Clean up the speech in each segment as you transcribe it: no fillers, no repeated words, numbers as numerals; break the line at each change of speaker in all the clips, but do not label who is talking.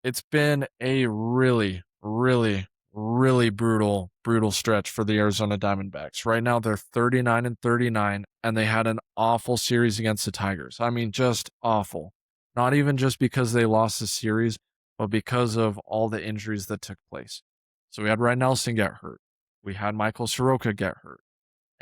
It's been a really, really, really brutal stretch for the Arizona Diamondbacks. Right now, they're 39-39, and they had an awful series against the Tigers. I mean, just awful. Not even just because they lost the series, but because of all the injuries that took place. So we had Ryan Nelson get hurt. We had Michael Soroka get hurt.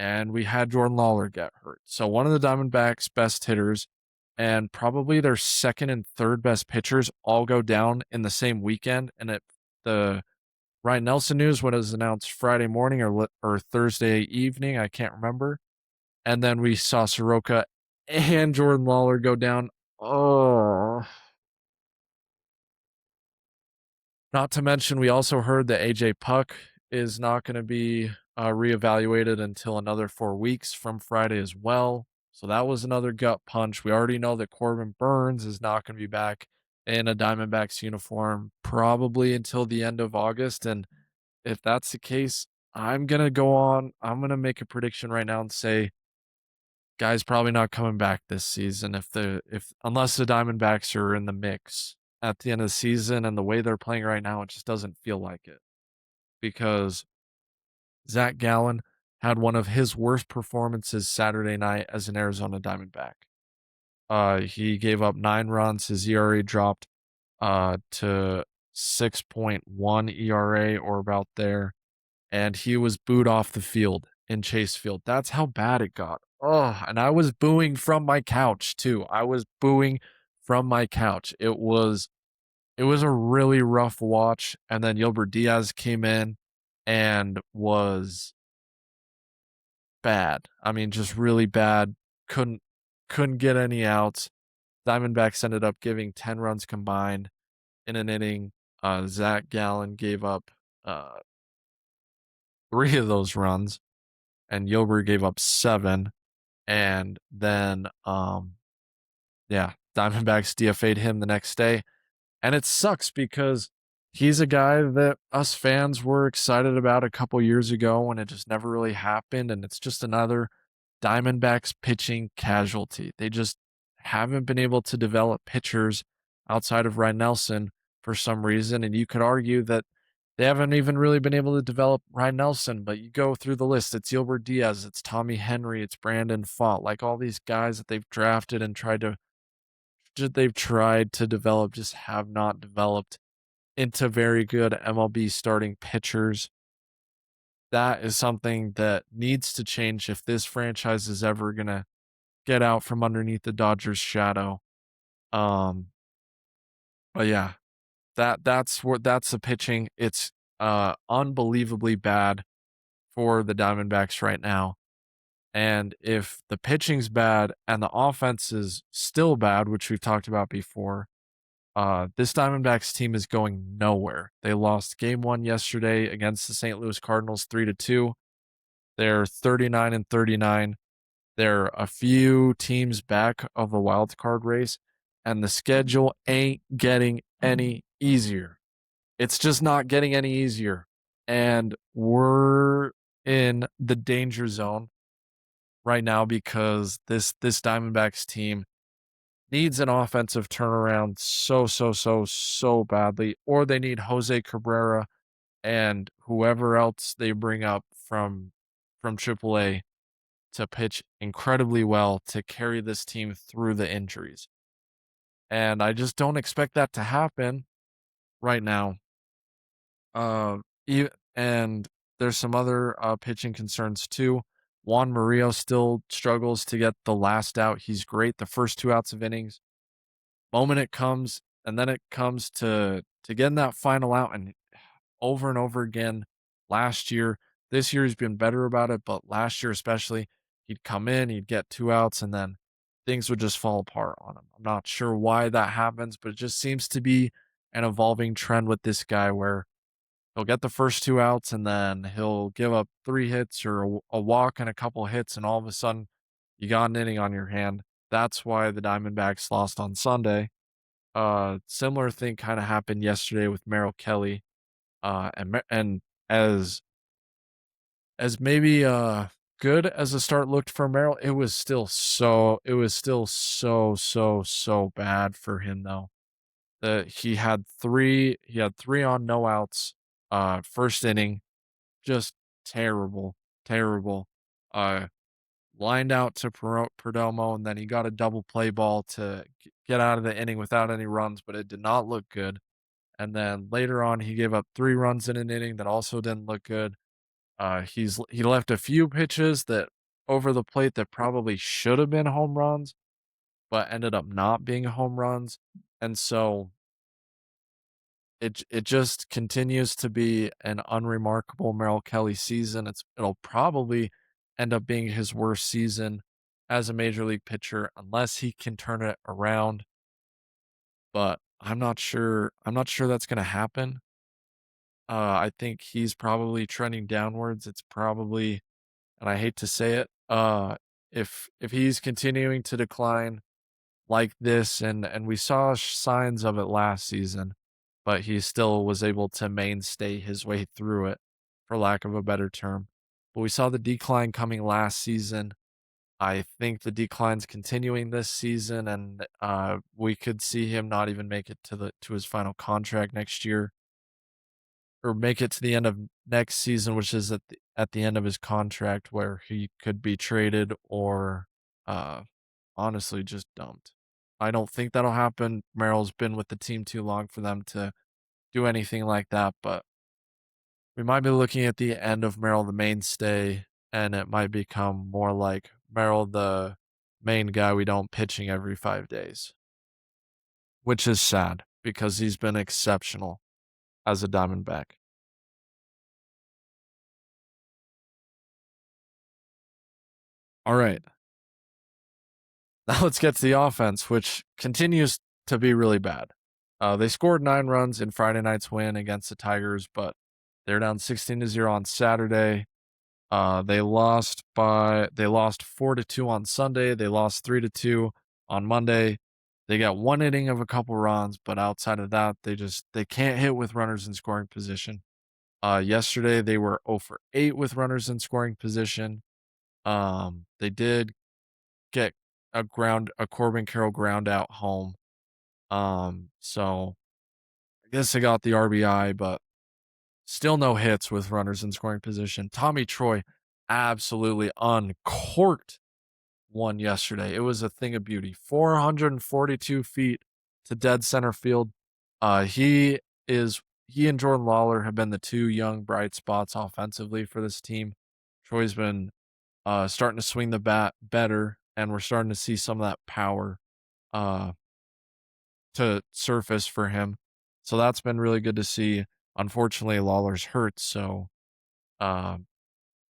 And we had Jordan Lawler get hurt. So one of the Diamondbacks' best hitters and probably their second and third best pitchers all go down in the same weekend. And the Ryan Nelson news was announced Friday morning or Thursday evening, I can't remember. And then we saw Soroka and Jordan Lawler go down. Oh, not to mention, we also heard that AJ Puck is not going to be reevaluated until another 4 weeks from Friday as well. So that was another gut punch. We already know that Corbin Burns is not going to be back in a Diamondbacks uniform probably until the end of August. And if that's the case, I'm going to go on. I'm going to make a prediction right now and say guy's probably not coming back this season if unless the Diamondbacks are in the mix at the end of the season, and the way they're playing right now, it just doesn't feel like it. Because Zach Gallen had one of his worst performances Saturday night as an Arizona Diamondback. He gave up 9 runs. His ERA dropped to 6.1 ERA or about there, and he was booed off the field in Chase Field. That's how bad it got. Oh, and I was booing from my couch too. I was booing from my couch. It was a really rough watch. And then Yilbert Diaz came in and was bad. I mean, just really bad. Couldn't get any outs. Diamondbacks ended up giving 10 runs combined in an inning. Zach Gallen gave up 3 of those runs, and Yilbert gave up 7. And then yeah, Diamondbacks DFA'd him the next day. And it sucks because he's a guy that us fans were excited about a couple years ago, and it just never really happened. And it's just another Diamondbacks pitching casualty. They just haven't been able to develop pitchers outside of Ryan Nelson for some reason. And you could argue that they haven't even really been able to develop Ryan Nelson, but you go through the list. It's Gilbert Diaz, it's Tommy Henry, it's Brandon Fott, like all these guys that they've drafted and they've tried to develop, just have not developed into very good MLB starting pitchers. That is something that needs to change if this franchise is ever going to get out from underneath the Dodgers shadow. Um but yeah, that's the pitching. It's unbelievably bad for the Diamondbacks right now. And if the pitching's bad and the offense is still bad, which we've talked about before, this Diamondbacks team is going nowhere. They lost game 1 yesterday against the St. Louis Cardinals 3-2. They're 39-39. They're a few teams back of the wild card race, and the schedule ain't getting any easier. It's just not getting any easier. And we're in the danger zone right now because this Diamondbacks team needs an offensive turnaround so badly, or they need Jose Cabrera and whoever else they bring up from AAA to pitch incredibly well to carry this team through the injuries. And I just don't expect that to happen right now. Uh, and there's some other pitching concerns too. Juan Murillo still struggles to get the last out. He's great the first 2 outs of innings. Moment it comes, and then it comes to getting that final out, and over again last year. This year he's been better about it, but last year especially, he'd come in, he'd get 2 outs, and then things would just fall apart on him. I'm not sure why that happens, but it just seems to be an evolving trend with this guy where he'll get the first 2 outs and then he'll give up 3 hits or a walk and a couple hits, and all of a sudden you got an inning on your hand. That's why the Diamondbacks lost on Sunday. Similar thing kind of happened yesterday with Merrill Kelly. And as maybe good as the start looked for Merrill, it was still so bad for him though. He had three on, no outs. First inning, just terrible, terrible. Uh, Lined out to Perdomo, and then he got a double play ball to get out of the inning without any runs, but it did not look good. And then later on, he gave up 3 runs in an inning that also didn't look good. He left a few pitches that over the plate that probably should have been home runs, but ended up not being home runs. And so it just continues to be an unremarkable Merrill Kelly season. It'll probably end up being his worst season as a major league pitcher unless he can turn it around. But I'm not sure that's gonna happen. I think he's probably trending downwards. It's probably, and I hate to say it, if he's continuing to decline like this, and we saw signs of it last season, but he still was able to mainstay his way through it, for lack of a better term. But we saw the decline coming last season. I think the decline's continuing this season, and we could see him not even make it to his final contract next year, or make it to the end of next season, which is at the end of his contract, where he could be traded or uh, honestly just dumped. I don't think that'll happen. Merrill's been with the team too long for them to do anything like that, but we might be looking at the end of Merrill the mainstay, and it might become more like Merrill the main guy we don't pitching every 5 days, which is sad because he's been exceptional as a Diamondback. All right, now let's get to the offense, which continues to be really bad. They scored 9 runs in Friday night's win against the Tigers, but they're down 16-0 on Saturday. They lost 4-2 on Sunday. They lost 3-2 on Monday. They got 1 inning of a couple runs, but outside of that, they can't hit with runners in scoring position. Yesterday they were 0 for 8 with runners in scoring position. They did get a Corbin Carroll ground out home. So I guess they got the RBI, but still no hits with runners in scoring position. Tommy Troy absolutely uncorked one yesterday. It was a thing of beauty. 442 feet to dead center field. He is he and Jordan Lawler have been the two young bright spots offensively for this team. Troy's been starting to swing the bat better, and we're starting to see some of that power uh, to surface for him. So that's been really good to see. Unfortunately, Lawler's hurt, so uh,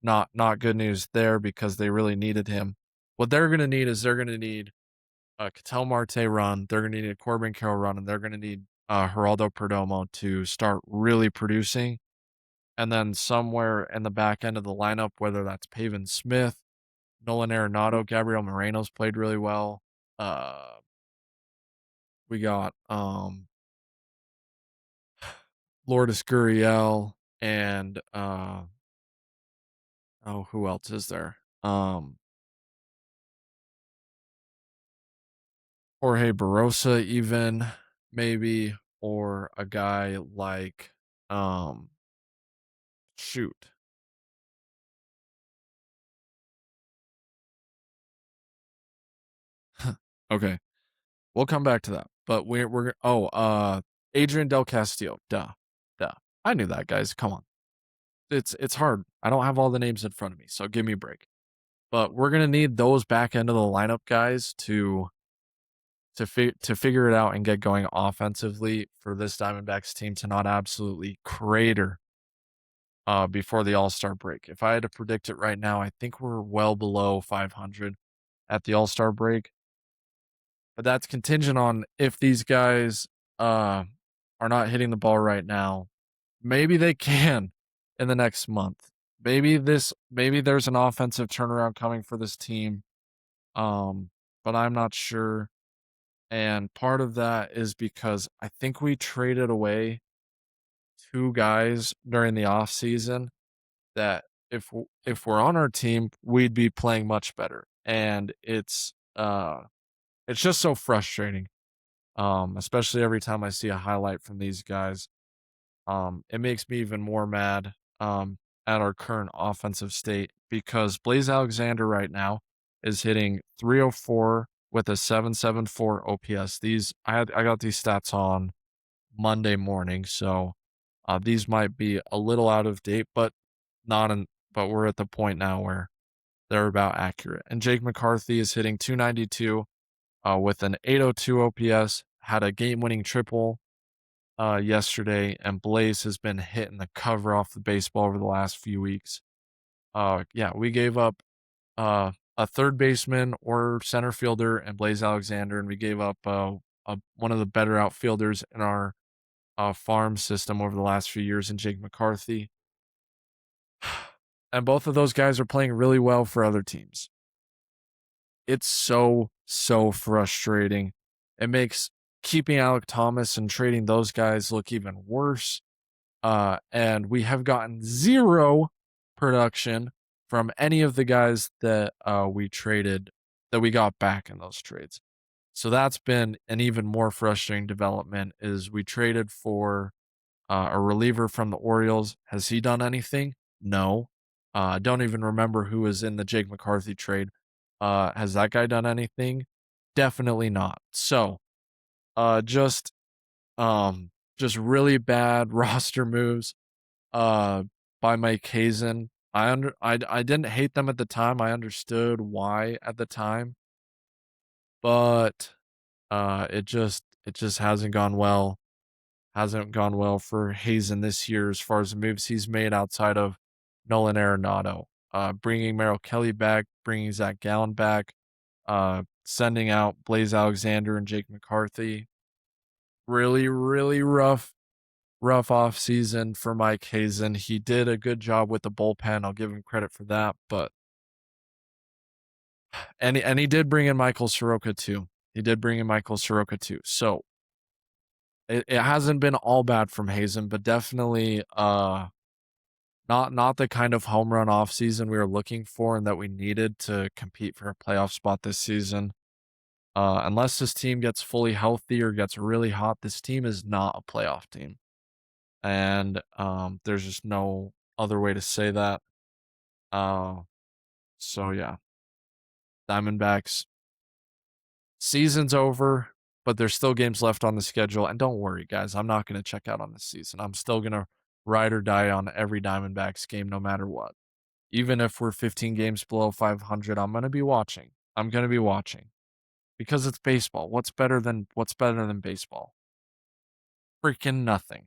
not good news there because they really needed him. What they're gonna need a Ketel Marte run, they're gonna need a Corbin Carroll run, and they're gonna need Geraldo Perdomo to start really producing. And then somewhere in the back end of the lineup, whether that's Pavin Smith, Nolan Arenado, Gabriel Moreno's played really well. Uh, we got Lourdes Gurriel and oh, who else is there? Jorge Barosa even, maybe, or a guy like shoot. Okay, we'll come back to that. But we're Adrian Del Castillo. Duh. I knew that, guys. Come on. It's hard. I don't have all the names in front of me, so give me a break. But we're gonna need those back end of the lineup guys to figure it out and get going offensively for this Diamondbacks team to not absolutely crater before the All-Star break. If I had to predict it right now, I think we're well below 500 at the All-Star break. But that's contingent on if these guys are not hitting the ball right now. Maybe they can in the next month. Maybe there's an offensive turnaround coming for this team. But I'm not sure. And part of that is because I think we traded away 2 guys during the offseason that if we're on our team, we'd be playing much better. And it's just so frustrating especially every time I see a highlight from these guys. It makes me even more mad at our current offensive state because Blaze Alexander right now is hitting 304 with a 774 OPS. I got these stats on Monday morning, so these might be a little out of date, but not in, but we're at the point now where they're about accurate. And Jake McCarthy is hitting 292 with an 802 OPS, had a game-winning triple yesterday, and Blaze has been hitting the cover off the baseball over the last few weeks. Yeah, we gave up a third baseman or center fielder and Blaze Alexander, and we gave up one of the better outfielders in our farm system over the last few years in Jake McCarthy. And both of those guys are playing really well for other teams. It's so frustrating. It makes keeping Alec Thomas and trading those guys look even worse. And we have gotten zero production from any of the guys that we traded, that we got back in those trades. So that's been an even more frustrating development. Is we traded for a reliever from the Orioles. Has he done anything? No. I don't even remember who was in the Jake McCarthy trade. Has that guy done anything? Definitely not. So, uh, just just really bad roster moves uh by Mike Hazen. I didn't hate them at the time. I understood why at the time, but it just hasn't gone well. Hasn't gone well for Hazen this year as far as the moves he's made outside of Nolan Arenado. Bringing Merrill Kelly back, bringing Zach Gallen back, sending out Blaze Alexander and Jake McCarthy. Really, really rough off season for Mike Hazen. He did a good job with the bullpen. I'll give him credit for that. But and he did bring in Michael Soroka too. He did bring in Michael Soroka too. So it hasn't been all bad from Hazen, but definitely not the kind of home run off season we were looking for and that we needed to compete for a playoff spot this season. Unless this team gets fully healthy or gets really hot, this team is not a playoff team. And there's just no other way to say that. Uh, so yeah, Diamondbacks season's over, but there's still games left on the schedule. And don't worry, guys, I'm not going to check out on this season. I'm still going to ride or die on every Diamondbacks game, no matter what. Even if we're 15 games below 500, I'm going to be watching. I'm going to be watching because it's baseball. What's better than baseball? Freaking nothing.